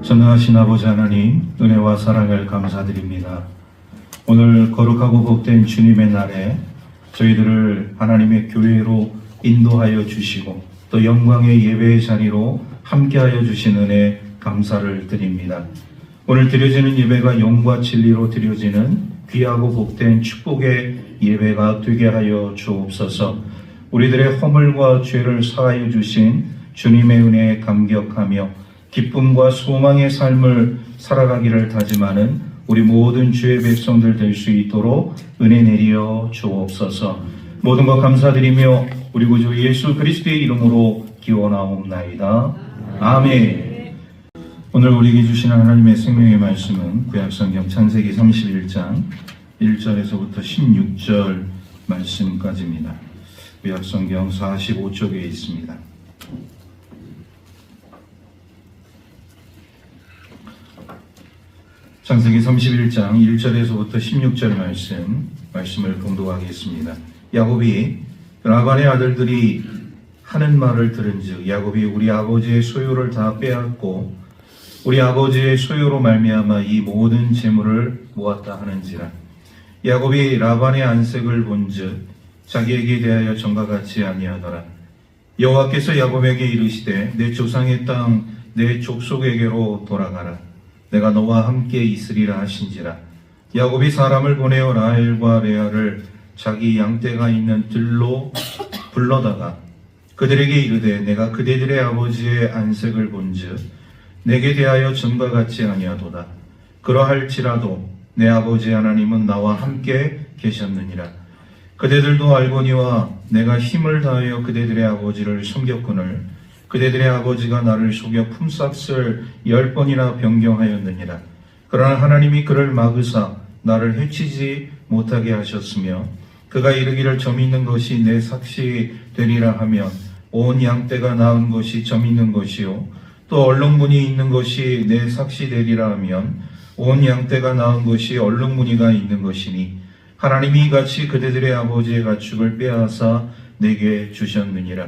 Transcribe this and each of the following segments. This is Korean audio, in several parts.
전능하신 아버지 하나님, 은혜와 사랑을 감사드립니다. 오늘 거룩하고 복된 주님의 날에 저희들을 하나님의 교회로 인도하여 주시고 또 영광의 예배의 자리로 함께하여 주신 은혜 감사를 드립니다. 오늘 드려지는 예배가 영과 진리로 드려지는 귀하고 복된 축복의 예배가 되게 하여 주옵소서. 우리들의 허물과 죄를 사하여 주신 주님의 은혜에 감격하며 기쁨과 소망의 삶을 살아가기를 다짐하는 우리 모든 주의 백성들 될 수 있도록 은혜 내려 주옵소서. 모든 것 감사드리며 우리 구주 예수 그리스도의 이름으로 기원하옵나이다. 아멘. 오늘 우리에게 주신 하나님의 생명의 말씀은 구약성경 창세기 31장 1절에서부터 16절 말씀까지입니다. 구약성경 45쪽에 있습니다. 창세기 31장 1절에서부터 16절 말씀을 봉독하겠습니다. 야곱이 라반의 아들들이 하는 말을 들은즉 야곱이 우리 아버지의 소유를 다 빼앗고 우리 아버지의 소유로 말미암아 이 모든 재물을 모았다 하는지라. 야곱이 라반의 안색을 본즉 자기에게 대하여 전과 같지 아니하더라. 여호와께서 야곱에게 이르시되 내 조상의 땅 내 족속에게로 돌아가라. 내가 너와 함께 있으리라 하신지라. 야곱이 사람을 보내어 라헬과 레아를 자기 양떼가 있는 들로 불러다가 그들에게 이르되 내가 그대들의 아버지의 안색을 본즉 내게 대하여 전과 같지 아니하도다. 그러할지라도 내 아버지 하나님은 나와 함께 계셨느니라. 그대들도 알거니와 내가 힘을 다하여 그대들의 아버지를 섬겼거늘 그대들의 아버지가 나를 속여 품삯을 10번이나 변경하였느니라. 그러나 하나님이 그를 막으사 나를 해치지 못하게 하셨으며 그가 이르기를 점 있는 것이 내 삭시 되리라 하면 온 양떼가 낳은 것이 점 있는 것이요 또 얼룩무늬 있는 것이 내 삭시 되리라 하면 온 양떼가 낳은 것이 얼룩무늬가 있는 것이니 하나님이 이같이 그대들의 아버지의 가축을 빼앗아 내게 주셨느니라.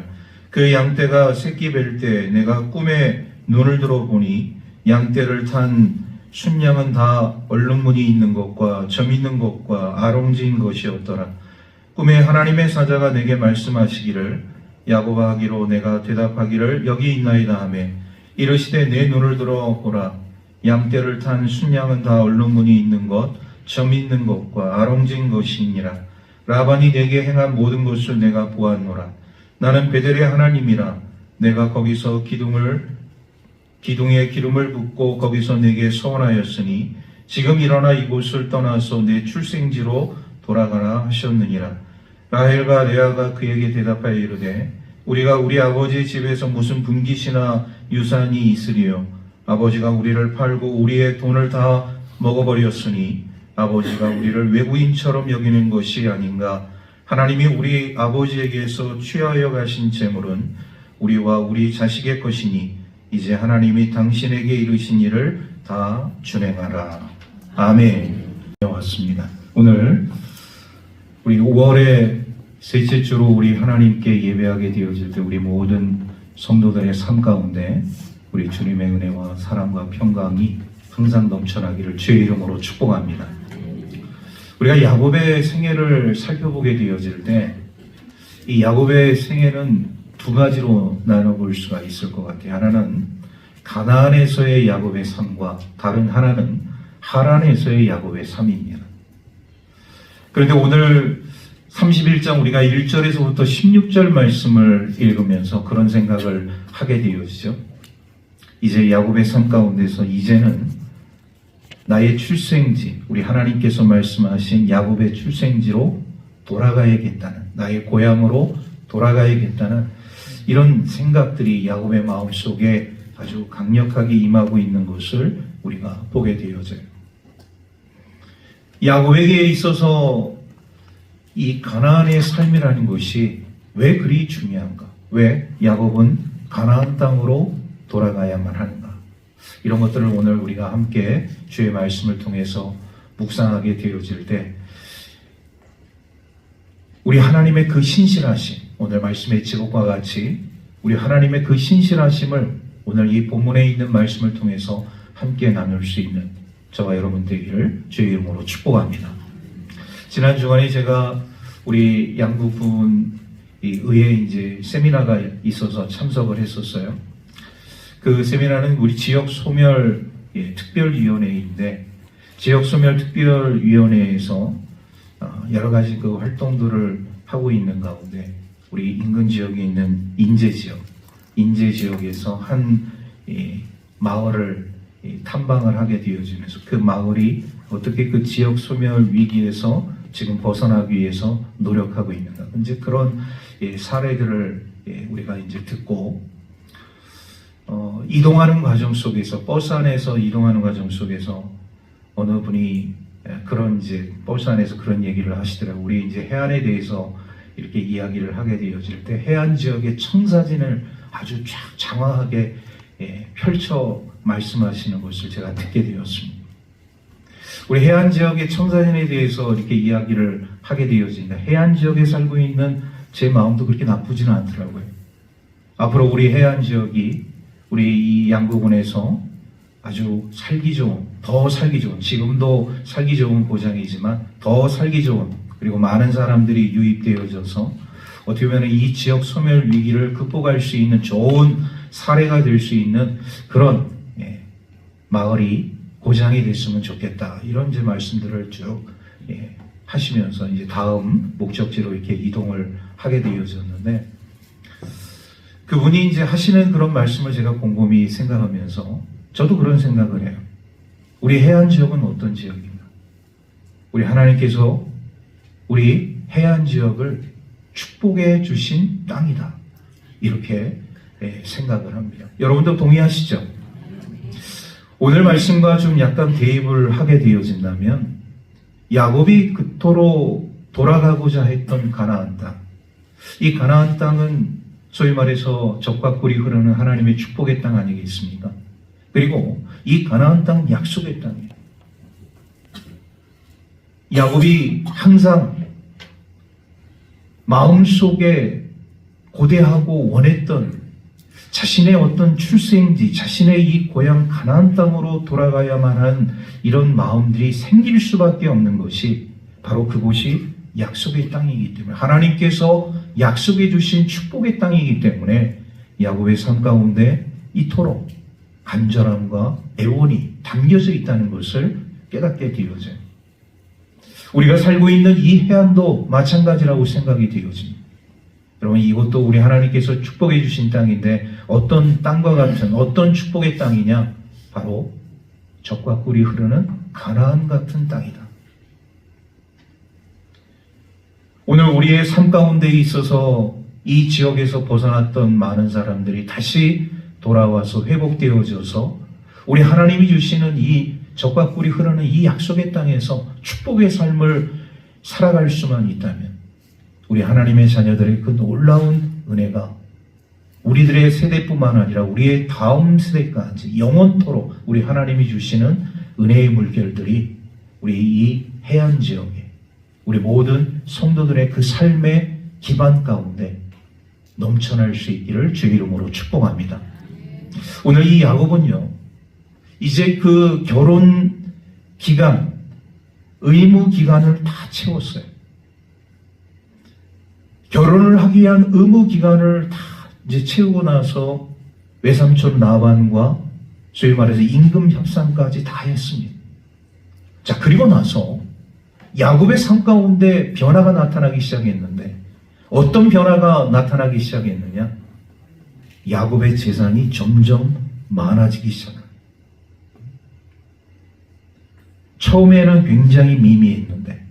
그 양떼가 새끼 뵐 때 내가 꿈에 눈을 들어 보니 양떼를 탄 순양은 다 얼룩무늬 있는 것과 점 있는 것과 아롱지인 것이었더라. 꿈에 하나님의 사자가 내게 말씀하시기를 야곱아 하기로 내가 대답하기를 여기 있나이다 하매 이르시되 내 눈을 들어 보라. 양떼를 탄 순양은 다 얼룩무늬 있는 것 점 있는 것과 아롱진 것이니라. 라반이 내게 행한 모든 것을 내가 보았노라. 나는 베델의 하나님이라. 내가 거기서 기둥에 기름을 붓고 거기서 내게 서원하였으니 지금 일어나 이곳을 떠나서 내 출생지로 돌아가라 하셨느니라. 라헬과 레아가 그에게 대답하여 이르되 우리가 우리 아버지 집에서 무슨 분깃이나 유산이 있으리요. 아버지가 우리를 팔고 우리의 돈을 다 먹어버렸으니 아버지가 우리를 외부인처럼 여기는 것이 아닌가. 하나님이 우리 아버지에게서 취하여 가신 재물은 우리와 우리 자식의 것이니 이제 하나님이 당신에게 이르신 일을 다 준행하라. 아멘. 왔습니다. 오늘 우리 5월의 셋째 주로 우리 하나님께 예배하게 되어질 때 우리 모든 성도들의 삶 가운데 우리 주님의 은혜와 사랑과 평강이 항상 넘쳐나기를 주의 이름으로 축복합니다. 우리가 야곱의 생애를 살펴보게 되어질 때 이 야곱의 생애는 두 가지로 나눠볼 수가 있을 것 같아요. 하나는 가나안에서의 야곱의 삶과 다른 하나는 하란에서의 야곱의 삶입니다. 그런데 오늘 31장 우리가 1절에서부터 16절 말씀을 읽으면서 그런 생각을 하게 되어지죠. 이제 야곱의 삶 가운데서 이제는 나의 출생지, 우리 하나님께서 말씀하신 야곱의 출생지로 돌아가야겠다는, 나의 고향으로 돌아가야겠다는 이런 생각들이 야곱의 마음속에 아주 강력하게 임하고 있는 것을 우리가 보게 되어져요. 야곱에게 있어서 이 가나안의 삶이라는 것이 왜 그리 중요한가? 왜 야곱은 가나안 땅으로 돌아가야만 하는가? 이런 것들을 오늘 우리가 함께 주의 말씀을 통해서 묵상하게 되어질 때 우리 하나님의 그 신실하심, 오늘 말씀의 제목과 같이 우리 하나님의 그 신실하심을 오늘 이 본문에 있는 말씀을 통해서 함께 나눌 수 있는 저와 여러분 되기를 주의 이름으로 축복합니다. 지난 주간에 제가 우리 양구군 의회 이제 세미나가 있어서 참석을 했었어요. 그 세미나는 우리 지역 소멸 특별위원회인데, 지역 소멸 특별위원회에서 여러 가지 그 활동들을 하고 있는 가운데 우리 인근 지역에 있는 인제 지역에서 한 마을을 탐방을 하게 되어지면서 그 마을이 어떻게 그 지역 소멸 위기에서 지금 벗어나기 위해서 노력하고 있는가, 이제 그런 사례들을 우리가 이제 듣고 이동하는 과정 속에서, 버스 안에서 이동하는 과정 속에서 어느 분이 그런 이제 버스 안에서 그런 얘기를 하시더라고요. 우리 이제 해안에 대해서 이렇게 이야기를 하게 되어질 때 해안 지역의 청사진을 아주 쫙 장황하게 펼쳐 말씀하시는 것을 제가 듣게 되었습니다. 우리 해안 지역의 청사진에 대해서 이렇게 이야기를 하게 되어지니까 해안 지역에 살고 있는 제 마음도 그렇게 나쁘지는 않더라고요. 앞으로 우리 해안 지역이 우리 이 양구군에서 아주 살기 좋은, 더 살기 좋은, 지금도 살기 좋은 고장이지만 더 살기 좋은, 그리고 많은 사람들이 유입되어져서 어떻게 보면 이 지역 소멸 위기를 극복할 수 있는 좋은 사례가 될 수 있는 그런 마을이 고장이 됐으면 좋겠다, 이런 이제 말씀들을 쭉 하시면서 이제 다음 목적지로 이렇게 이동을 하게 되어졌는데, 그분이 이제 하시는 그런 말씀을 제가 곰곰이 생각하면서 저도 그런 생각을 해요. 우리 해안 지역은 어떤 지역인가? 우리 하나님께서 우리 해안 지역을 축복해 주신 땅이다, 이렇게 생각을 합니다. 여러분도 동의하시죠? 오늘 말씀과 좀 약간 대입을 하게 되어진다면, 야곱이 그토록 돌아가고자 했던 가나안 땅, 이 가나안 땅은 소위 말해서 젖과 꿀이 흐르는 하나님의 축복의 땅 아니겠습니까? 그리고 이 가나안 땅 약속의 땅이에요. 야곱이 항상 마음속에 고대하고 원했던 자신의 어떤 출생지, 자신의 이 고향 가나안 땅으로 돌아가야만 한 이런 마음들이 생길 수밖에 없는 것이 바로 그곳이 약속의 땅이기 때문에, 하나님께서 약속해 주신 축복의 땅이기 때문에 야곱의 삶 가운데 이토록 간절함과 애원이 담겨져 있다는 것을 깨닫게 되어져요. 우리가 살고 있는 이 해안도 마찬가지라고 생각이 되어집니다. 여러분, 이것도 우리 하나님께서 축복해 주신 땅인데 어떤 땅과 같은, 어떤 축복의 땅이냐? 바로 젖과 꿀이 흐르는 가나안 같은 땅이다. 오늘 우리의 삶 가운데 있어서 이 지역에서 벗어났던 많은 사람들이 다시 돌아와서 회복되어져서 우리 하나님이 주시는 이 젖과 꿀이 흐르는 이 약속의 땅에서 축복의 삶을 살아갈 수만 있다면, 우리 하나님의 자녀들의 그 놀라운 은혜가 우리들의 세대뿐만 아니라 우리의 다음 세대까지 영원토록 우리 하나님이 주시는 은혜의 물결들이 우리 이 해안 지역에, 우리 모든 성도들의 그 삶의 기반 가운데 넘쳐날 수 있기를 주의 이름으로 축복합니다. 오늘 이 야곱은요, 이제 그 결혼 기간, 의무 기간을 다 채웠어요. 결혼을 하기 위한 의무 기간을 다 이제 채우고 나서 외삼촌 라반과 소위 말해서 임금 협상까지 다 했습니다. 자, 그리고 나서 야곱의 삶 가운데 변화가 나타나기 시작했는데, 어떤 변화가 나타나기 시작했느냐? 야곱의 재산이 점점 많아지기 시작합니다. 처음에는 굉장히 미미했는데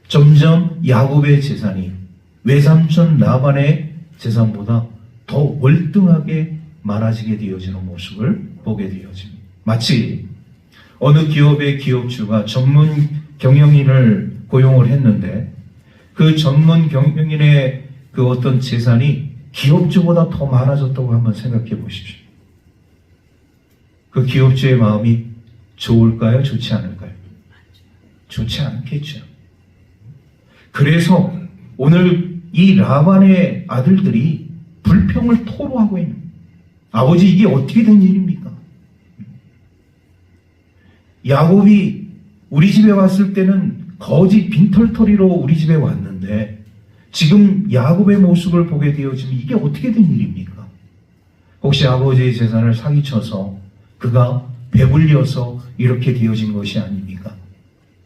점점 야곱의 재산이 외삼촌 라반의 재산보다 더 월등하게 많아지게 되어지는 모습을 보게 되어집니다. 마치 어느 기업의 기업주가 전문 경영인을 고용을 했는데 그 전문 경영인의 그 어떤 재산이 기업주보다 더 많아졌다고 한번 생각해 보십시오. 그 기업주의 마음이 좋을까요? 좋지 않을까요? 좋지 않겠죠. 그래서 오늘 이 라반의 아들들이 불평을 토로하고 있는, 아버지 이게 어떻게 된 일입니까? 야곱이 우리 집에 왔을 때는 거지 빈털터리로 우리 집에 왔는데 지금 야곱의 모습을 보게 되어지면 이게 어떻게 된 일입니까? 혹시 아버지의 재산을 사기쳐서 그가 배불려서 이렇게 되어진 것이 아닙니까?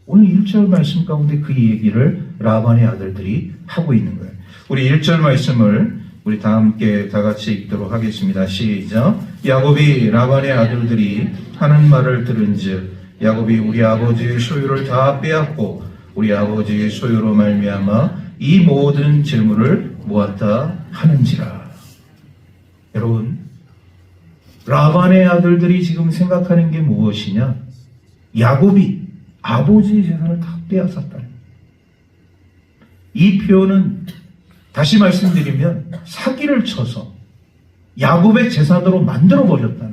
오늘 1절 말씀 가운데 그 얘기를 라반의 아들들이 하고 있는 거예요. 우리 1절 말씀을 우리 다 함께 다 같이 읽도록 하겠습니다. 시작. 야곱이 라반의 아들들이 하는 말을 들은즉 야곱이 우리 아버지의 소유를 다 빼앗고 우리 아버지의 소유로 말미암아 이 모든 재물을 모았다 하는지라. 여러분, 라반의 아들들이 지금 생각하는 게 무엇이냐? 야곱이 아버지의 재산을 다 빼앗았다. 이 표현은 다시 말씀드리면 사기를 쳐서 야곱의 재산으로 만들어버렸다는.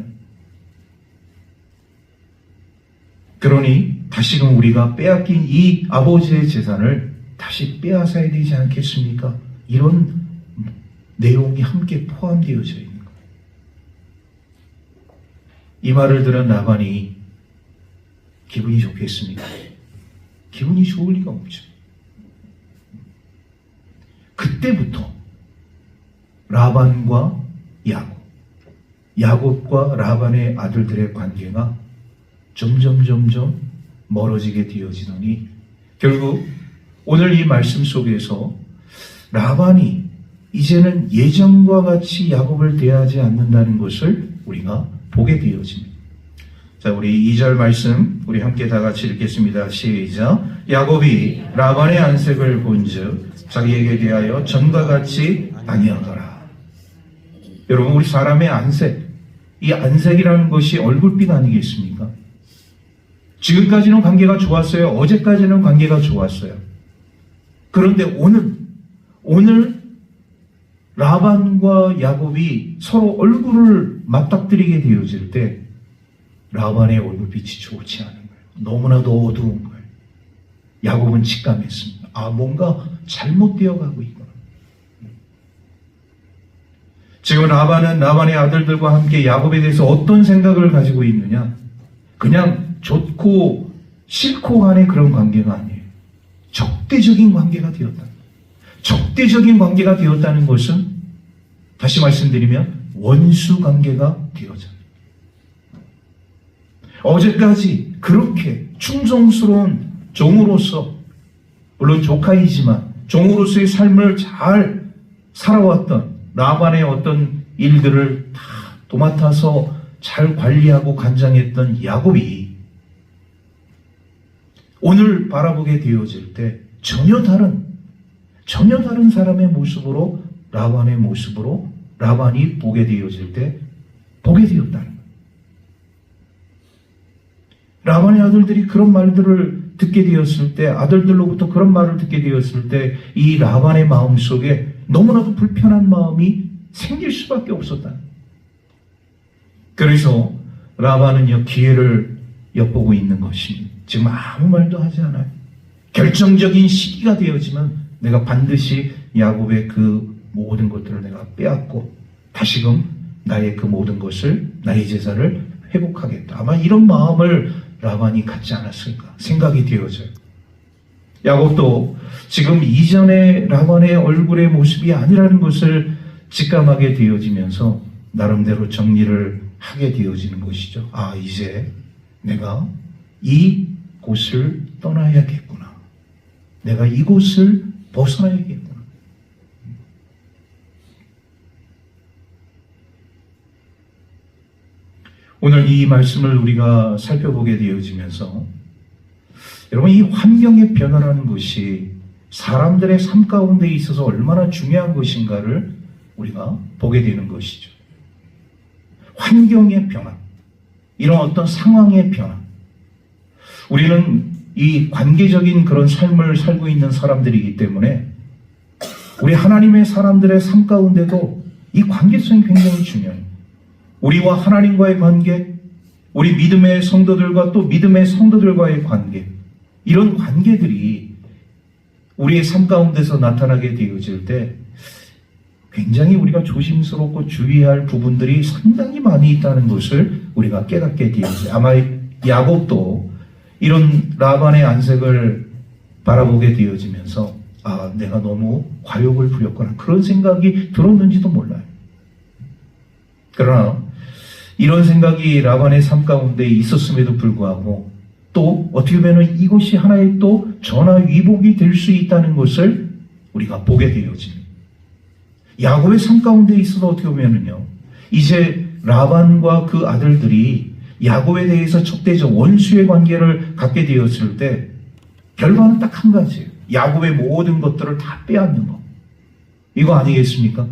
그러니 다시금 우리가 빼앗긴 이 아버지의 재산을 다시 빼앗아야 되지 않겠습니까? 이런 내용이 함께 포함되어져 있는 거예요. 이 말을 들은 라반이 기분이 좋겠습니까? 기분이 좋을 리가 없죠. 그때부터 라반과 야곱과 라반의 아들들의 관계가 점점 멀어지게 되어지더니 결국 오늘 이 말씀 속에서 라반이 이제는 예전과 같이 야곱을 대하지 않는다는 것을 우리가 보게 되어집니다. 자, 우리 2절 말씀 우리 함께 다 같이 읽겠습니다. 시작. 야곱이 라반의 안색을 본즉 자기에게 대하여 전과 같이 아니하더라. 여러분, 우리 사람의 안색, 이 안색이라는 것이 얼굴빛 아니겠습니까? 지금까지는 관계가 좋았어요. 어제까지는 관계가 좋았어요. 그런데 오늘 라반과 야곱이 서로 얼굴을 맞닥뜨리게 되어질 때 라반의 얼굴빛이 좋지 않은 거예요. 너무나도 어두운 거예요. 야곱은 직감했습니다. 아, 뭔가 잘못되어 가고 있구나. 지금 라반은 라반의 아들들과 함께 야곱에 대해서 어떤 생각을 가지고 있느냐? 그냥 좋고 싫고 간의 그런 관계가 아니에요. 적대적인 관계가 되었다. 적대적인 관계가 되었다는 것은 다시 말씀드리면 원수 관계가 되어져. 어제까지 그렇게 충성스러운 종으로서, 물론 조카이지만 종으로서의 삶을 잘 살아왔던 라반의 어떤 일들을 다 도맡아서 잘 관리하고 간장했던 야곱이 오늘 바라보게 되어질 때 전혀 다른 사람의 모습으로 라반의 모습으로 라반이 보게 되어질 때 보게 되었다는 거예요. 라반의 아들들이 그런 말들을 듣게 되었을 때, 아들들로부터 그런 말을 듣게 되었을 때 이 라반의 마음속에 너무나도 불편한 마음이 생길 수밖에 없었다. 그래서 라반은요, 기회를 엿보고 있는 것입니다. 지금 아무 말도 하지 않아요. 결정적인 시기가 되어지면 내가 반드시 야곱의 그 모든 것들을 내가 빼앗고 다시금 나의 그 모든 것을, 나의 제사를 회복하겠다. 아마 이런 마음을 라반이 갖지 않았을까 생각이 되어져요. 야곱도 지금 이전의 라반의 얼굴의 모습이 아니라는 것을 직감하게 되어지면서 나름대로 정리를 하게 되어지는 것이죠. 아, 이제 내가 이 곳을 떠나야겠구나. 내가 이곳을 벗어나야겠구나. 오늘 이 말씀을 우리가 살펴보게 되어지면서 여러분, 이 환경의 변화라는 것이 사람들의 삶 가운데 있어서 얼마나 중요한 것인가를 우리가 보게 되는 것이죠. 환경의 변화, 이런 어떤 상황의 변화. 우리는 이 관계적인 그런 삶을 살고 있는 사람들이기 때문에 우리 하나님의 사람들의 삶 가운데도 이 관계성이 굉장히 중요해요. 우리와 하나님과의 관계, 우리 믿음의 성도들과 또 믿음의 성도들과의 관계, 이런 관계들이 우리의 삶 가운데서 나타나게 되어질 때 굉장히 우리가 조심스럽고 주의할 부분들이 상당히 많이 있다는 것을 우리가 깨닫게 되어져요. 아마 야곱도 이런 라반의 안색을 바라보게 되어지면서 내가 너무 과욕을 부렸구나 그런 생각이 들었는지도 몰라요. 그러나 이런 생각이 라반의 삶 가운데 있었음에도 불구하고 또 어떻게 보면 이것이 하나의 또 전화위복이 될 수 있다는 것을 우리가 보게 되어집니다. 야곱의 삶 가운데 있어서 어떻게 보면은요, 이제 라반과 그 아들들이 야곱에 대해서 적대적 원수의 관계를 갖게 되었을 때 결과는 딱 한 가지예요. 야곱의 모든 것들을 다 빼앗는 것. 이거 아니겠습니까?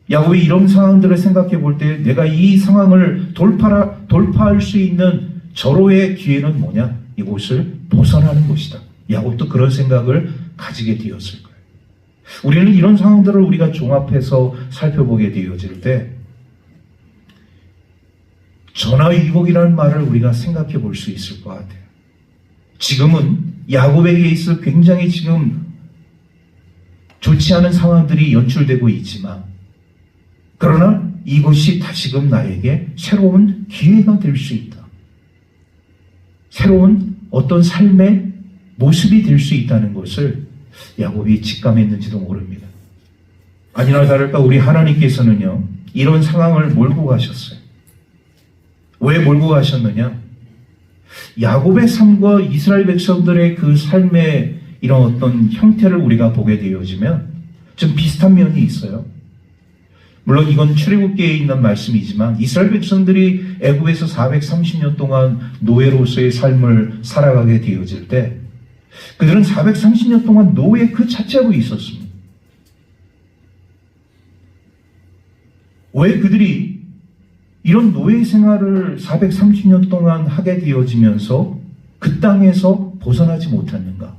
야곱이 이런 상황들을 생각해 볼 때 내가 이 상황을 돌파할 수 있는 절호의 기회는 뭐냐? 이곳을 벗어나는 것이다. 야곱도 그런 생각을 가지게 되었을 거예요. 우리는 이런 상황들을 우리가 종합해서 살펴보게 되어질 때 전화위복이라는 말을 우리가 생각해 볼 수 있을 것 같아요. 지금은 야곱에게 있어 굉장히 지금 좋지 않은 상황들이 연출되고 있지만 그러나 이것이 다시금 나에게 새로운 기회가 될 수 있다. 새로운 어떤 삶의 모습이 될 수 있다는 것을 야곱이 직감했는지도 모릅니다. 아니나 다를까 우리 하나님께서는요, 이런 상황을 몰고 가셨어요. 왜 몰고 가셨느냐? 야곱의 삶과 이스라엘 백성들의 그 삶의 이런 어떤 형태를 우리가 보게 되어지면 좀 비슷한 면이 있어요. 물론 이건 출애굽기에 있는 말씀이지만 이스라엘 백성들이 애굽에서 430년 동안 노예로서의 삶을 살아가게 되어질 때 그들은 430년 동안 노예 그 자체로 있었습니다. 왜 그들이 이런 노예 생활을 430년 동안 하게 되어지면서 그 땅에서 벗어나지 못했는가?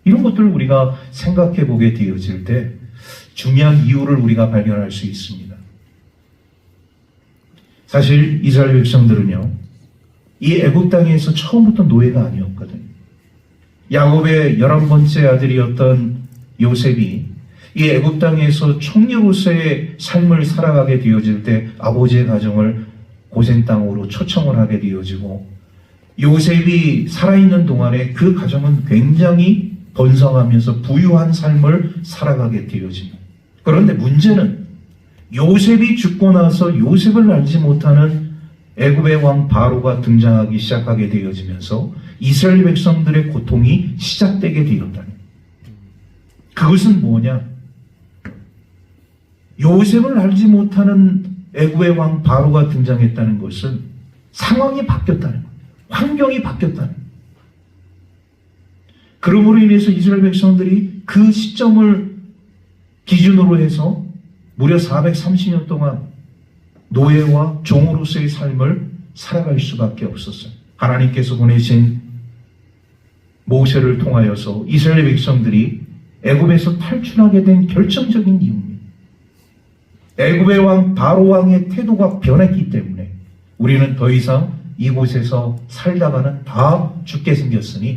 이런 것들을 우리가 생각해 보게 되어질 때 중요한 이유를 우리가 발견할 수 있습니다. 사실 이스라엘 백성들은요, 이 애굽 땅에서 처음부터 노예가 아니었거든요. 야곱의 11번째 아들이었던 요셉이 이 애굽 땅에서 총리로서의 삶을 살아가게 되어질 때 아버지의 가정을 고생 땅으로 초청을 하게 되어지고 요셉이 살아있는 동안에 그 가정은 굉장히 번성하면서 부유한 삶을 살아가게 되어집니다. 그런데 문제는 요셉이 죽고 나서 요셉을 알지 못하는 애굽의 왕 바로가 등장하기 시작하게 되어지면서 이스라엘 백성들의 고통이 시작되게 되었다는 거예요. 그것은 뭐냐? 요셉을 알지 못하는 애굽의 왕 바로가 등장했다는 것은 상황이 바뀌었다는 거예요. 환경이 바뀌었다는 거예요. 그러므로 인해서 이스라엘 백성들이 그 시점을 기준으로 해서 무려 430년 동안 노예와 종으로서의 삶을 살아갈 수밖에 없었어요. 하나님께서 보내신 모세를 통하여서 이스라엘 백성들이 애굽에서 탈출하게 된 결정적인 이유입니다. 애굽의 왕 바로 왕의 태도가 변했기 때문에 우리는 더 이상 이곳에서 살다가는 다 죽게 생겼으니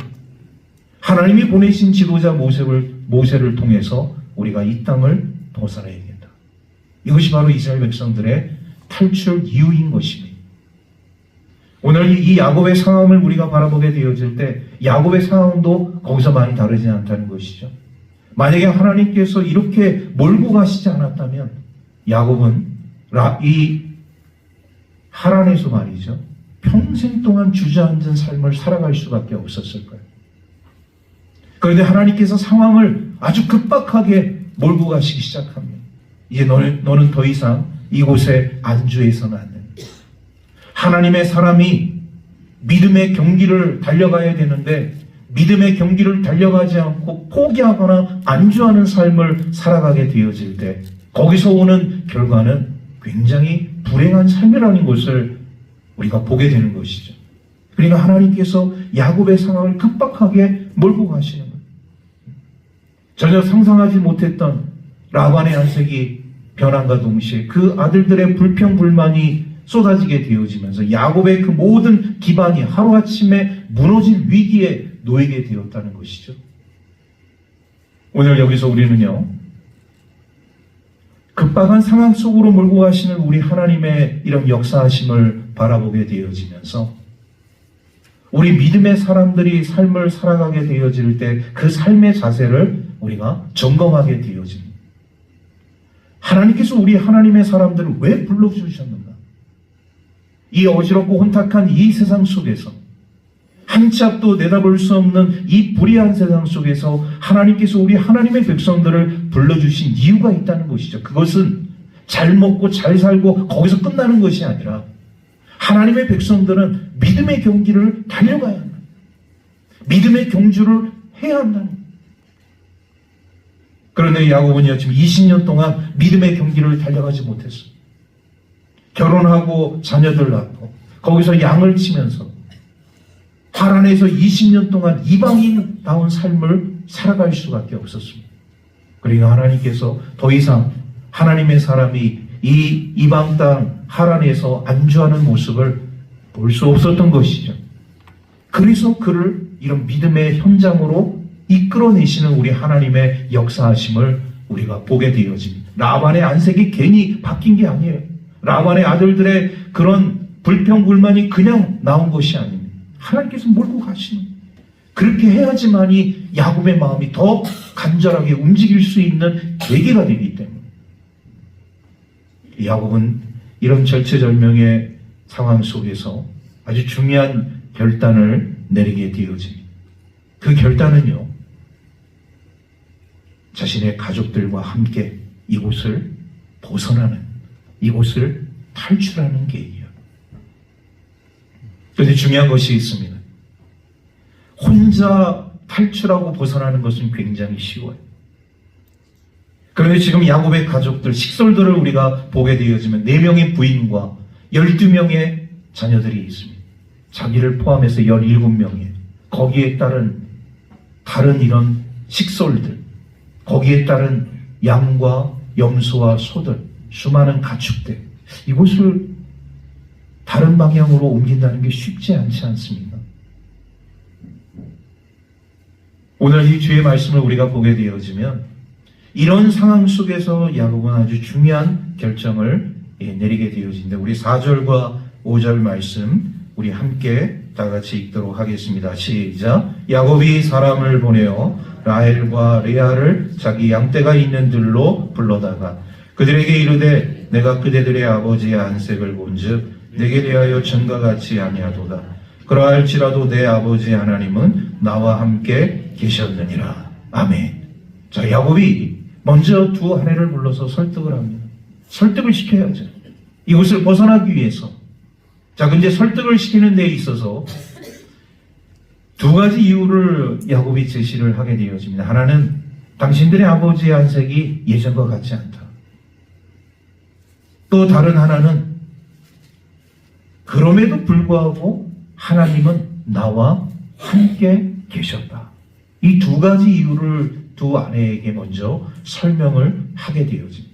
하나님이 보내신 지도자 모세를 통해서 우리가 이 땅을 벗어나야겠다. 이것이 바로 이스라엘 백성들의 탈출 이유인 것입니다. 오늘 이 야곱의 상황을 우리가 바라보게 되어질 때 야곱의 상황도 거기서 많이 다르지 않다는 것이죠. 만약에 하나님께서 이렇게 몰고 가시지 않았다면 야곱은 이 하란에서 말이죠, 평생 동안 주저앉은 삶을 살아갈 수밖에 없었을 거예요. 그런데 하나님께서 상황을 아주 급박하게 몰고 가시기 시작합니다. 이제 너는 더 이상 이곳에 안주해서는 안 된다. 하나님의 사람이 믿음의 경기를 달려가야 되는데 믿음의 경기를 달려가지 않고 포기하거나 안주하는 삶을 살아가게 되어질 때 거기서 오는 결과는 굉장히 불행한 삶이라는 것을 우리가 보게 되는 것이죠. 그러니까 하나님께서 야곱의 상황을 급박하게 몰고 가시는 거예요. 전혀 상상하지 못했던 라반의 안색이 변함과 동시에 그 아들들의 불평불만이 쏟아지게 되어지면서 야곱의 그 모든 기반이 하루아침에 무너질 위기에 놓이게 되었다는 것이죠. 오늘 여기서 우리는요, 급박한 상황 속으로 몰고 가시는 우리 하나님의 이런 역사하심을 바라보게 되어지면서 우리 믿음의 사람들이 삶을 살아가게 되어질 때 그 삶의 자세를 우리가 점검하게 되어집니다. 하나님께서 우리 하나님의 사람들을 왜 불러주셨는가? 이 어지럽고 혼탁한 이 세상 속에서, 한 치 앞도 내다볼 수 없는 이 불의한 세상 속에서 하나님께서 우리 하나님의 백성들을 불러주신 이유가 있다는 것이죠. 그것은 잘 먹고 잘 살고 거기서 끝나는 것이 아니라 하나님의 백성들은 믿음의 경기를 달려가야 한다. 믿음의 경주를 해야 한다는 거예요. 그런데 야곱은요, 지금 20년 동안 믿음의 경기를 달려가지 못했어요. 결혼하고 자녀들 낳고 거기서 양을 치면서 하란에서 20년 동안 이방인다운 삶을 살아갈 수밖에 없었습니다. 그러니까 하나님께서 더 이상 하나님의 사람이 이 이방 땅 하란에서 안주하는 모습을 볼 수 없었던 것이죠. 그래서 그를 이런 믿음의 현장으로 이끌어내시는 우리 하나님의 역사하심을 우리가 보게 되어집니다. 라반의 안색이 괜히 바뀐 게 아니에요. 라반의 아들들의 그런 불평불만이 그냥 나온 것이 아닙니다. 하나님께서 몰고 가시는, 그렇게 해야지만이 야곱의 마음이 더 간절하게 움직일 수 있는 계기가 되기 때문에 야곱은 이런 절체절명의 상황 속에서 아주 중요한 결단을 내리게 되어집니다. 그 결단은요, 자신의 가족들과 함께 이곳을 벗어나는, 이곳을 탈출하는 계획이에요. 그런데 중요한 것이 있습니다. 혼자 탈출하고 벗어나는 것은 굉장히 쉬워요. 그런데 지금 야곱의 가족들, 식솔들을 우리가 보게 되어지면 4명의 부인과 12명의 자녀들이 있습니다. 자기를 포함해서 17명이에요. 거기에 따른 다른 이런 식솔들, 거기에 따른 양과 염소와 소들, 수많은 가축들, 이곳을 다른 방향으로 옮긴다는 게 쉽지 않지 않습니까? 오늘 이 주의 말씀을 우리가 보게 되어지면 이런 상황 속에서 야곱은 아주 중요한 결정을 내리게 되어진다. 우리 4절과 5절 말씀 우리 함께 다 같이 읽도록 하겠습니다. 시작. 야곱이 사람을 보내어 라헬과 레아를 자기 양떼가 있는 들로 불러다가 그들에게 이르되 내가 그대들의 아버지의 안색을 본즉 내게 대하여 전과 같이 아니하도다. 그러할지라도 내 아버지 하나님은 나와 함께 계셨느니라. 아멘. 자, 야곱이 먼저 두 아내를 불러서 설득을 합니다. 설득을 시켜야죠. 이곳을 벗어나기 위해서. 자, 근데 설득을 시키는 데 있어서 두 가지 이유를 야곱이 제시를 하게 되어집니다. 하나는 당신들의 아버지의 안색이 예전과 같지 않다. 또 다른 하나는 그럼에도 불구하고 하나님은 나와 함께 계셨다. 이 두 가지 이유를 두 아내에게 먼저 설명을 하게 되어집니다.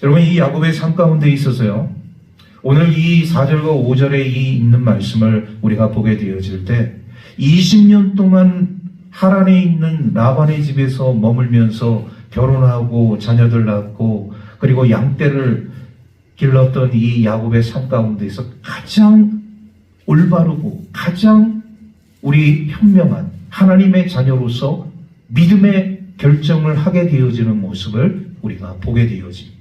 여러분, 이 야곱의 삶 가운데 있어서요, 오늘 이 4절과 5절에 이 있는 말씀을 우리가 보게 되어질 때 20년 동안 하란에 있는 라반의 집에서 머물면서 결혼하고 자녀들 낳고 그리고 양떼를 길렀던 이 야곱의 삶 가운데서 가장 올바르고 가장 우리 현명한 하나님의 자녀로서 믿음의 결정을 하게 되어지는 모습을 우리가 보게 되어집니다.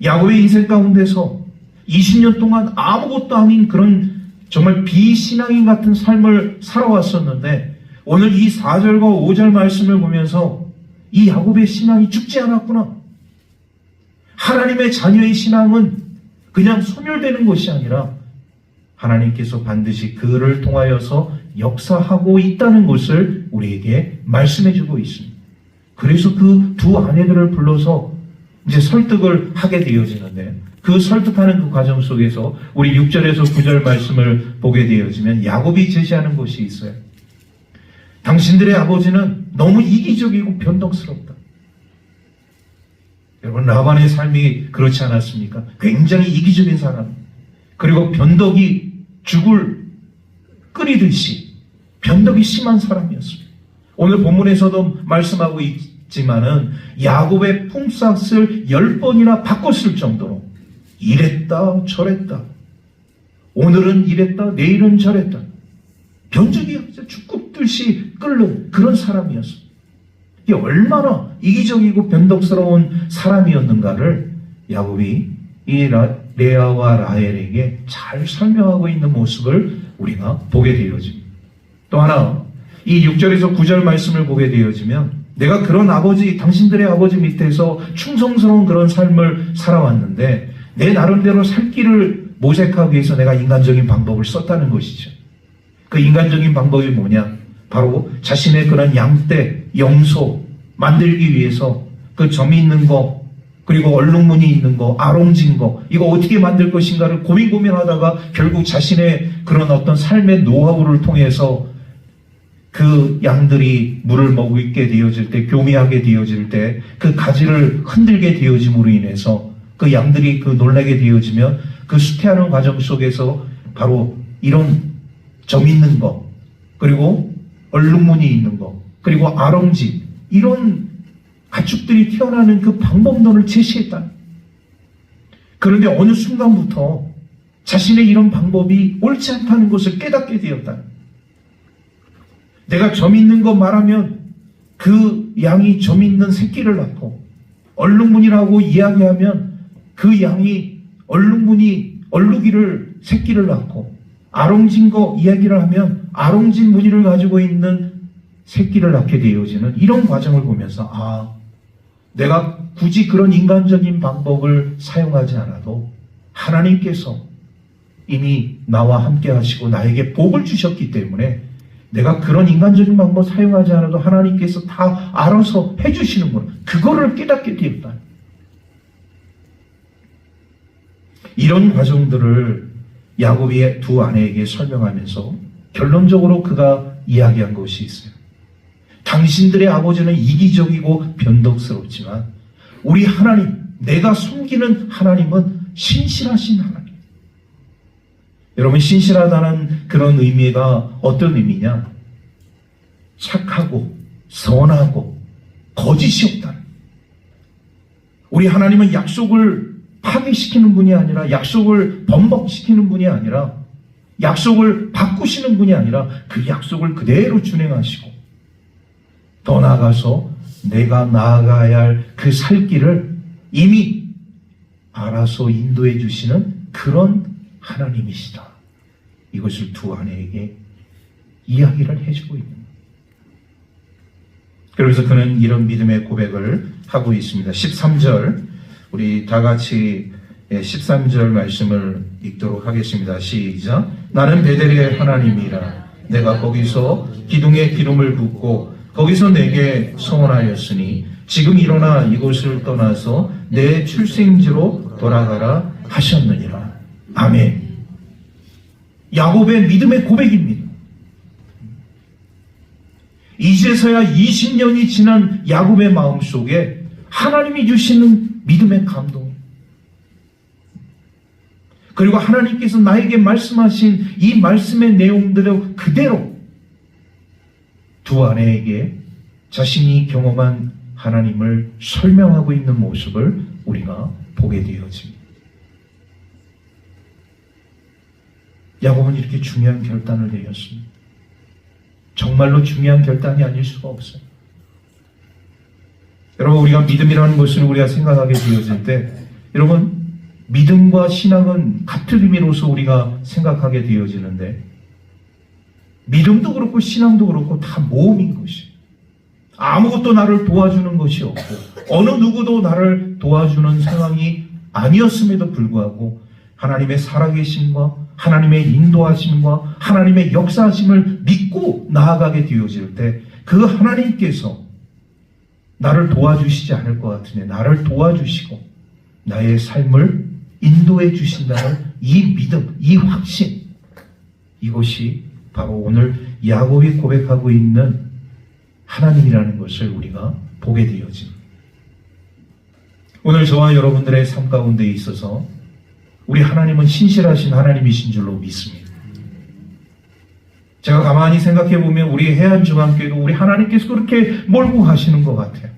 야곱의 인생 가운데서 20년 동안 아무것도 아닌 그런 정말 비신앙인 같은 삶을 살아왔었는데 오늘 이 4절과 5절 말씀을 보면서 이 야곱의 신앙이 죽지 않았구나. 하나님의 자녀의 신앙은 그냥 소멸되는 것이 아니라 하나님께서 반드시 그를 통하여서 역사하고 있다는 것을 우리에게 말씀해주고 있습니다. 그래서 그 두 아내들을 불러서 이제 설득을 하게 되어지는데 그 설득하는 그 과정 속에서 우리 6절에서 9절 말씀을 보게 되어지면 야곱이 제시하는 것이 있어요. 당신들의 아버지는 너무 이기적이고 변덕스럽다. 여러분, 라반의 삶이 그렇지 않았습니까? 굉장히 이기적인 사람, 그리고 변덕이 죽을 끓이듯이 변덕이 심한 사람이었습니다. 오늘 본문에서도 말씀하고 있지만은 야곱의 품삯을 10번이나 바꿨을 정도로 이랬다 저랬다 오늘은 이랬다, 내일은 저랬다. 변죽이 죽급듯이 끓는 그런 사람이었어. 이게 얼마나 이기적이고 변덕스러운 사람이었는가를 야곱이 이 레아와 라헬에게 잘 설명하고 있는 모습을 우리가 보게 되어집니다. 또 하나, 이 6절에서 9절 말씀을 보게 되어지면 내가 그런 아버지, 당신들의 아버지 밑에서 충성스러운 그런 삶을 살아왔는데 내 나름대로 살 길을 모색하기 위해서 내가 인간적인 방법을 썼다는 것이죠. 그 인간적인 방법이 뭐냐? 바로 자신의 그런 양떼, 염소 만들기 위해서 그 점 있는 거, 그리고 얼룩무늬 있는 거, 아롱진 거, 이거 어떻게 만들 것인가를 고민하다가 결국 자신의 그런 어떤 삶의 노하우를 통해서 그 양들이 물을 먹게 되어질 때, 교미하게 되어질 때, 그 가지를 흔들게 되어짐으로 인해서 그 양들이 그 놀라게 되어지면 그 수태하는 과정 속에서 바로 이런 점 있는 거, 그리고 얼룩무늬 있는 거, 그리고 아롱지, 이런 가축들이 태어나는 그 방법론을 제시했다. 그런데 어느 순간부터 자신의 이런 방법이 옳지 않다는 것을 깨닫게 되었다. 내가 점 있는 거 말하면 그 양이 점 있는 새끼를 낳고, 얼룩무늬라고 이야기하면 그 양이 얼룩이를 새끼를 낳고, 아롱진 거 이야기를 하면 아롱진 무늬를 가지고 있는 새끼를 낳게 되어지는 이런 과정을 보면서 내가 굳이 그런 인간적인 방법을 사용하지 않아도 하나님께서 이미 나와 함께 하시고 나에게 복을 주셨기 때문에 내가 그런 인간적인 방법 사용하지 않아도 하나님께서 다 알아서 해주시는구나. 그거를 깨닫게 되었다. 이런 과정들을 야곱의 두 아내에게 설명하면서 결론적으로 그가 이야기한 것이 있어요. 당신들의 아버지는 이기적이고 변덕스럽지만 우리 하나님, 내가 섬기는 하나님은 신실하신 하나님. 여러분, 신실하다는 그런 의미가 어떤 의미냐? 착하고 선하고 거짓이 없다는. 우리 하나님은 약속을 파기시키는 분이 아니라, 약속을 번복시키는 분이 아니라, 약속을 바꾸시는 분이 아니라 그 약속을 그대로 준행하시고, 더 나아가서 내가 나아가야 할 그 살 길을 이미 알아서 인도해 주시는 그런 하나님이시다. 이것을 두 아내에게 이야기를 해주고 있는 거예요. 그래서 그는 이런 믿음의 고백을 하고 있습니다. 13절, 우리 다 같이 13절 말씀을 읽도록 하겠습니다. 시작. 나는 베델의 하나님이라. 내가 거기서 기둥에 기름을 붓고 거기서 내게 소원하였으니 지금 일어나 이곳을 떠나서 내 출생지로 돌아가라 하셨느니라. 아멘. 야곱의 믿음의 고백입니다. 이제서야 20년이 지난 야곱의 마음속에 하나님이 주시는 믿음의 감동, 그리고 하나님께서 나에게 말씀하신 이 말씀의 내용들을 그대로 두 아내에게 자신이 경험한 하나님을 설명하고 있는 모습을 우리가 보게 되어집니다. 야곱은 이렇게 중요한 결단을 내렸습니다. 정말로 중요한 결단이 아닐 수가 없어요. 여러분, 우리가 믿음이라는 것을 우리가 생각하게 되어질 때, 여러분, 믿음과 신앙은 같은 의미로서 우리가 생각하게 되어지는데, 믿음도 그렇고 신앙도 그렇고 다 모험인 것이, 아무것도 나를 도와주는 것이 없고 어느 누구도 나를 도와주는 상황이 아니었음에도 불구하고 하나님의 살아계심과 하나님의 인도하심과 하나님의 역사하심을 믿고 나아가게 되어질 때 그 하나님께서 나를 도와주시지 않을 것 같으니 나를 도와주시고 나의 삶을 인도해 주신다는 이 믿음, 이 확신, 이것이 바로 오늘 야곱이 고백하고 있는 하나님이라는 것을 우리가 보게 되어집니다. 오늘 저와 여러분들의 삶 가운데 있어서 우리 하나님은 신실하신 하나님이신 줄로 믿습니다. 제가 가만히 생각해 보면 우리 해안중앙교회도 우리 하나님께서 그렇게 몰고 가시는 것 같아요.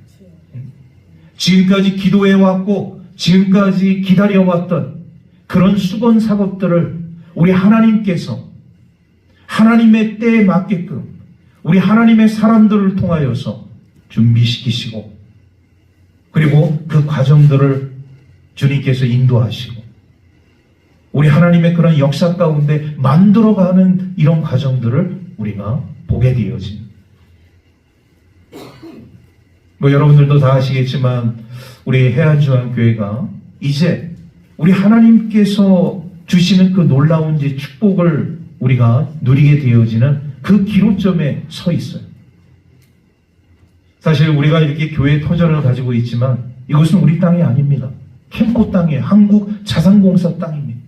지금까지 기도해왔고 지금까지 기다려왔던 그런 수건 작업들을 우리 하나님께서 하나님의 때에 맞게끔 우리 하나님의 사람들을 통하여서 준비시키시고 그리고 그 과정들을 주님께서 인도하시고 우리 하나님의 그런 역사 가운데 만들어가는 이런 과정들을 우리가 보게 되어진 여러분들도 다 아시겠지만 우리 해안중앙교회가 이제 우리 하나님께서 주시는 그 놀라운 축복을 우리가 누리게 되어지는 그 기로점에 서 있어요. 사실 우리가 이렇게 교회 터전을 가지고 있지만 이것은 우리 땅이 아닙니다. 캠코 땅이에요. 한국자산공사 땅입니다.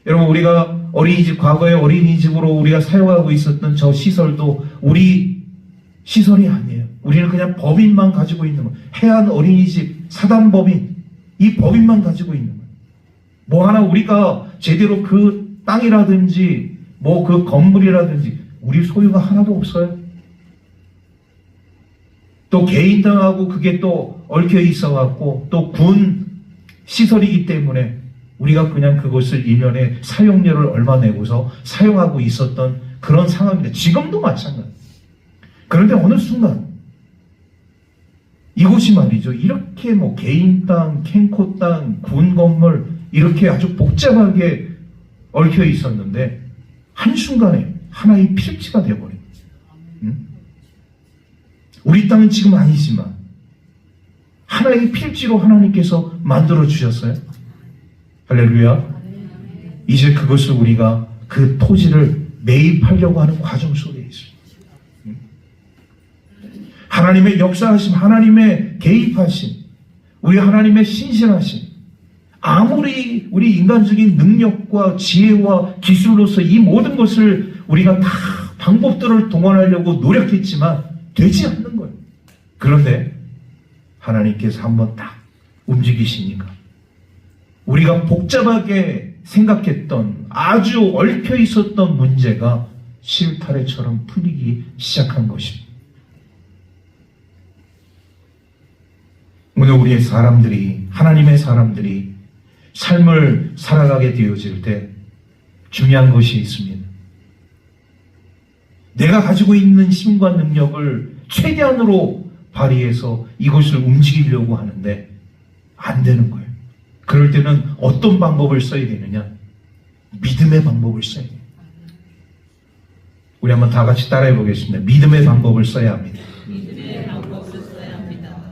여러분 우리가 어린이집 과거에 어린이집으로 우리가 사용하고 있었던 저 시설도 우리 시설이 아니에요. 우리는 그냥 법인만 가지고 있는 거예요. 해안 어린이집 사단법인 이 법인만 가지고 있는 거예요. 뭐 하나 우리가 제대로 그 땅이라든지 뭐 그 건물이라든지 우리 소유가 하나도 없어요. 또 개인 땅하고 그게 또 얽혀 있어 갖고 또 군 시설이기 때문에 우리가 그냥 그것을 1년에 사용료를 얼마 내고서 사용하고 있었던 그런 상황입니다. 지금도 마찬가지. 그런데 어느 순간 이곳이 말이죠. 이렇게 뭐 개인 땅, 캠코 땅, 군 건물 이렇게 아주 복잡하게 얽혀 있었는데 한순간에 하나의 필지가 되어버린 거예요. 우리 땅은 지금 아니지만 하나의 필지로 하나님께서 만들어 주셨어요. 할렐루야. 이제 그것을 우리가 그 토지를 매입하려고 하는 과정 속에 있어요. 하나님의 역사하심, 하나님의 개입하심, 우리 하나님의 신실하심, 아무리 우리 인간적인 능력과 지혜와 기술로서 이 모든 것을 우리가 다 방법들을 동원하려고 노력했지만 되지 않는 거예요. 그런데 하나님께서 한번 딱 움직이시니까 우리가 복잡하게 생각했던 아주 얽혀 있었던 문제가 실타래처럼 풀리기 시작한 것입니다. 오늘 우리의 사람들이, 하나님의 사람들이 삶을 살아가게 되어질 때 중요한 것이 있습니다. 내가 가지고 있는 힘과 능력을 최대한으로 발휘해서 이것을 움직이려고 하는데 안 되는 거예요. 그럴 때는 어떤 방법을 써야 되느냐? 믿음의 방법을 써야 돼요. 우리 한번 다 같이 따라해 보겠습니다. 믿음의 방법을 써야 합니다.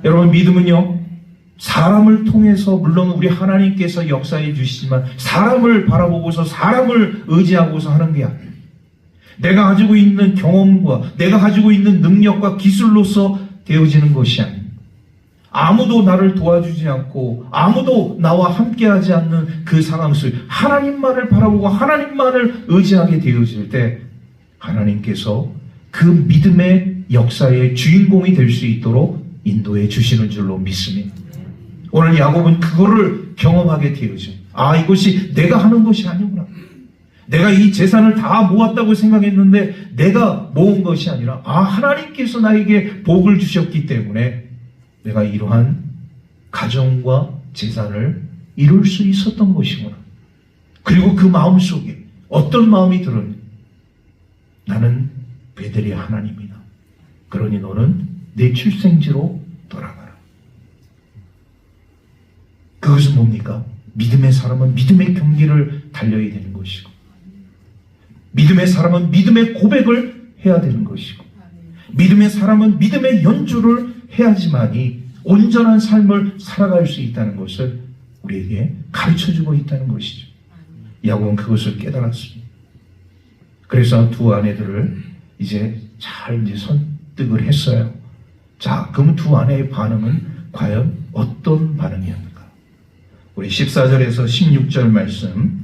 여러분 믿음은요 사람을 통해서 물론 우리 하나님께서 역사해 주시지만 사람을 바라보고서 사람을 의지하고서 하는 게 아니에요. 내가 가지고 있는 경험과 내가 가지고 있는 능력과 기술로서 되어지는 것이 아닙니다. 아무도 나를 도와주지 않고 아무도 나와 함께하지 않는 그 상황 속에 하나님만을 바라보고 하나님만을 의지하게 되어질 때 하나님께서 그 믿음의 역사의 주인공이 될 수 있도록 인도해 주시는 줄로 믿습니다. 오늘 야곱은 그거를 경험하게 되어져. 아, 이것이 내가 하는 것이 아니구나. 내가 이 재산을 다 모았다고 생각했는데 내가 모은 것이 아니라 하나님께서 나에게 복을 주셨기 때문에 내가 이러한 가정과 재산을 이룰 수 있었던 것이구나. 그리고 그 마음속에 어떤 마음이 들었냐. 나는 베델의 하나님이다. 그러니 너는 내 출생지로 돌아가라. 그것은 뭡니까? 믿음의 사람은 믿음의 경기를 달려야 되는 것이고 믿음의 사람은 믿음의 고백을 해야 되는 것이고 믿음의 사람은 믿음의 연주를 해야지만이 온전한 삶을 살아갈 수 있다는 것을 우리에게 가르쳐주고 있다는 것이죠. 야곱은 그것을 깨달았습니다. 그래서 두 아내들을 이제 잘 설득을 했어요. 자, 그럼 두 아내의 반응은 과연 어떤 반응이었는가? 우리 14절에서 16절 말씀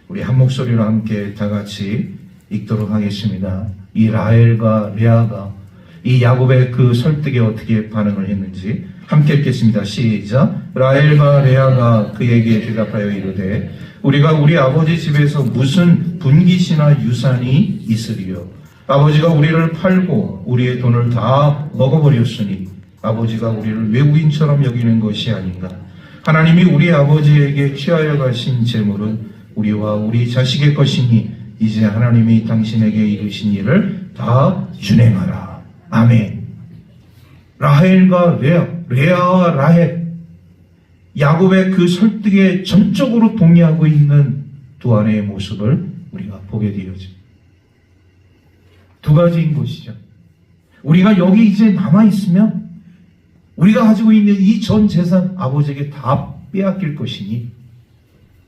우리 한 목소리로 함께 다 같이 읽도록 하겠습니다. 이 라헬과 레아가 이 야곱의 그 설득에 어떻게 반응을 했는지 함께 읽겠습니다. 시작. 라헬과 레아가 그에게 대답하여 이르되 우리가 우리 아버지 집에서 무슨 분깃이나 유산이 있으리요. 아버지가 우리를 팔고 우리의 돈을 다 먹어버렸으니 아버지가 우리를 외국인처럼 여기는 것이 아닌가. 하나님이 우리 아버지에게 취하여 가신 재물은 우리와 우리 자식의 것이니 이제 하나님이 당신에게 이르신 일을 다 준행하라. 아멘. 라헬과 레아와 라헬, 야곱의 그 설득에 전적으로 동의하고 있는 두 아내의 모습을 우리가 보게 되어집니다. 두 가지인 것이죠. 우리가 여기 이제 남아있으면 우리가 가지고 있는 이 전 재산 아버지에게 다 빼앗길 것이니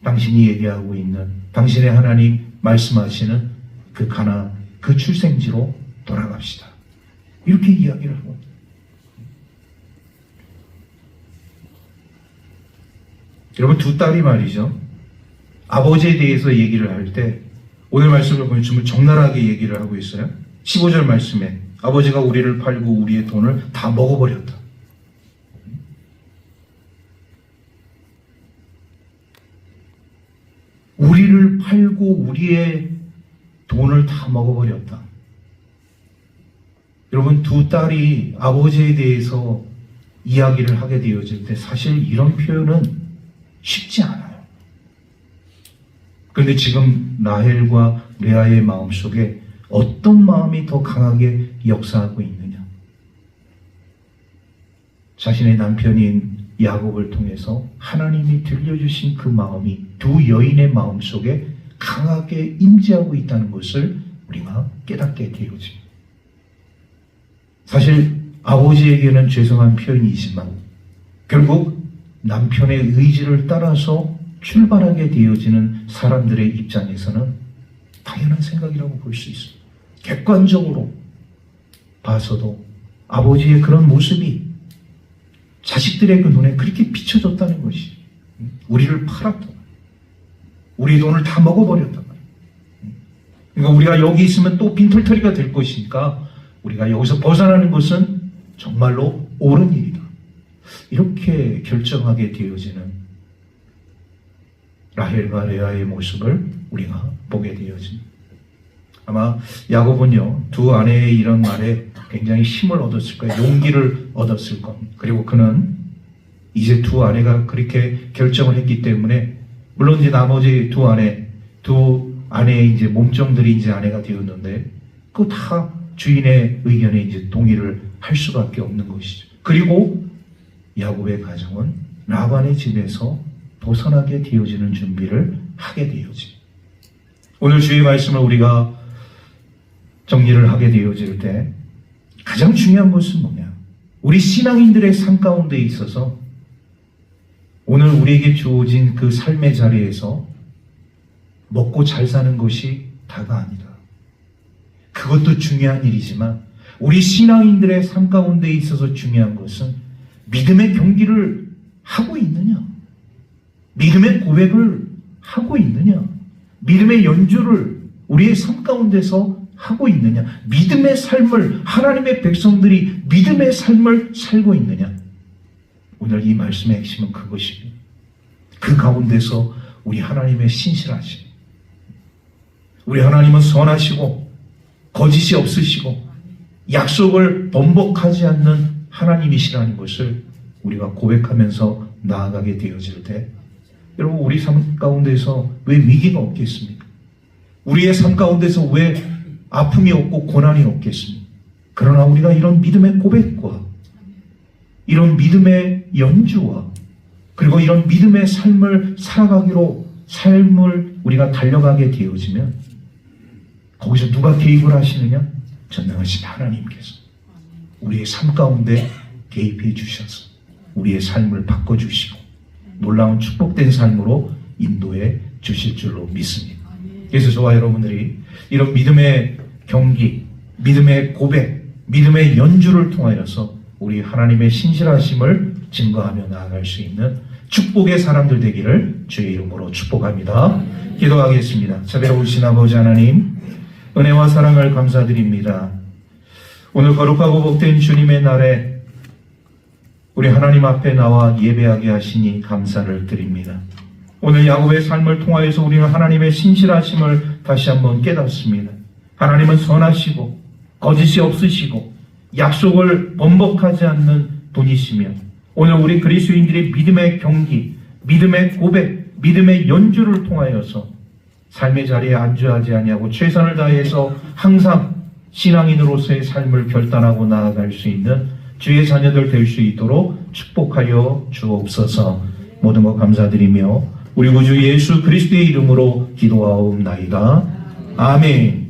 당신이 얘기하고 있는 당신의 하나님 말씀하시는 그 가나안, 그 출생지로 돌아갑시다. 이렇게 이야기를 하고 여러분, 두 딸이 말이죠. 아버지에 대해서 얘기를 할 때 오늘 말씀을 보면 정말 적나라하게 얘기를 하고 있어요. 15절 말씀에 아버지가 우리를 팔고 우리의 돈을 다 먹어버렸다. 우리를 팔고 우리의 돈을 다 먹어버렸다. 여러분, 두 딸이 아버지에 대해서 이야기를 하게 되어질 때 사실 이런 표현은 쉽지 않아요. 그런데 지금 라헬과 레아의 마음속에 어떤 마음이 더 강하게 역사하고 있느냐? 자신의 남편인 야곱을 통해서 하나님이 들려주신 그 마음이 두 여인의 마음속에 강하게 임재하고 있다는 것을 우리가 깨닫게 되어집니다. 사실 아버지에게는 죄송한 표현이지만 결국 남편의 의지를 따라서 출발하게 되어지는 사람들의 입장에서는 당연한 생각이라고 볼 수 있습니다. 객관적으로 봐서도 아버지의 그런 모습이 자식들의 그 눈에 그렇게 비춰졌다는 것이, 우리를 팔았다, 우리 돈을 다 먹어버렸다. 그러니까 우리가 여기 있으면 또 빈털터리가 될 것이니까 우리가 여기서 벗어나는 것은 정말로 옳은 일이다. 이렇게 결정하게 되어지는 라헬과 레아의 모습을 우리가 보게 되어집니다. 아마 야곱은요, 두 아내의 이런 말에 굉장히 힘을 얻었을 거예요. 용기를 얻었을 겁니다. 그리고 그는 이제 두 아내가 그렇게 결정을 했기 때문에, 물론 이제 나머지 두 아내의 이제 몸종들이 이제 아내가 되었는데, 그 다 주인의 의견에 이제 동의를 할 수밖에 없는 것이죠. 그리고 야곱의 가정은 라반의 집에서 벗어나게 되어지는 준비를 하게 되어집니다. 오늘 주의 말씀을 우리가 정리를 하게 되어질 때 가장 중요한 것은 뭐냐? 우리 신앙인들의 삶 가운데 있어서 오늘 우리에게 주어진 그 삶의 자리에서 먹고 잘 사는 것이 다가 아니다. 그것도 중요한 일이지만 우리 신앙인들의 삶 가운데 있어서 중요한 것은 믿음의 경기를 하고 있느냐? 믿음의 고백을 하고 있느냐? 믿음의 연주를 우리의 삶 가운데서 하고 있느냐? 믿음의 삶을, 하나님의 백성들이 믿음의 삶을 살고 있느냐? 오늘 이 말씀의 핵심은 그것입니다. 그 가운데서 우리 하나님의 신실하심, 우리 하나님은 선하시고 거짓이 없으시고 약속을 번복하지 않는 하나님이시라는 것을 우리가 고백하면서 나아가게 되어질 때, 여러분, 우리 삶 가운데서 왜 위기가 없겠습니까? 우리의 삶 가운데서 왜 아픔이 없고 고난이 없겠습니까? 그러나 우리가 이런 믿음의 고백과 이런 믿음의 연주와 그리고 이런 믿음의 삶을 살아가기로 삶을 우리가 달려가게 되어지면 거기서 누가 개입을 하시느냐? 전능하신 하나님께서 우리의 삶 가운데 개입해 주셔서 우리의 삶을 바꿔주시고 놀라운 축복된 삶으로 인도해 주실 줄로 믿습니다. 그래서 저와 여러분들이 이런 믿음의 경기, 믿음의 고백, 믿음의 연주를 통하여서 우리 하나님의 신실하심을 증거하며 나아갈 수 있는 축복의 사람들 되기를 주의 이름으로 축복합니다. 기도하겠습니다. 자비로우신 아버지 하나님, 은혜와 사랑을 감사드립니다. 오늘 거룩하고 복된 주님의 날에 우리 하나님 앞에 나와 예배하게 하시니 감사를 드립니다. 오늘 야곱의 삶을 통하여서 우리는 하나님의 신실하심을 다시 한번 깨닫습니다. 하나님은 선하시고 거짓이 없으시고 약속을 번복하지 않는 분이시며 오늘 우리 그리스도인들의 믿음의 경기, 믿음의 고백, 믿음의 연주를 통하여서 삶의 자리에 안주하지 아니하고 최선을 다해서 항상 신앙인으로서의 삶을 결단하고 나아갈 수 있는 주의 자녀들 될 수 있도록 축복하여 주옵소서. 모든 것 감사드리며 우리 구주 예수 그리스도의 이름으로 기도하옵나이다. 아멘.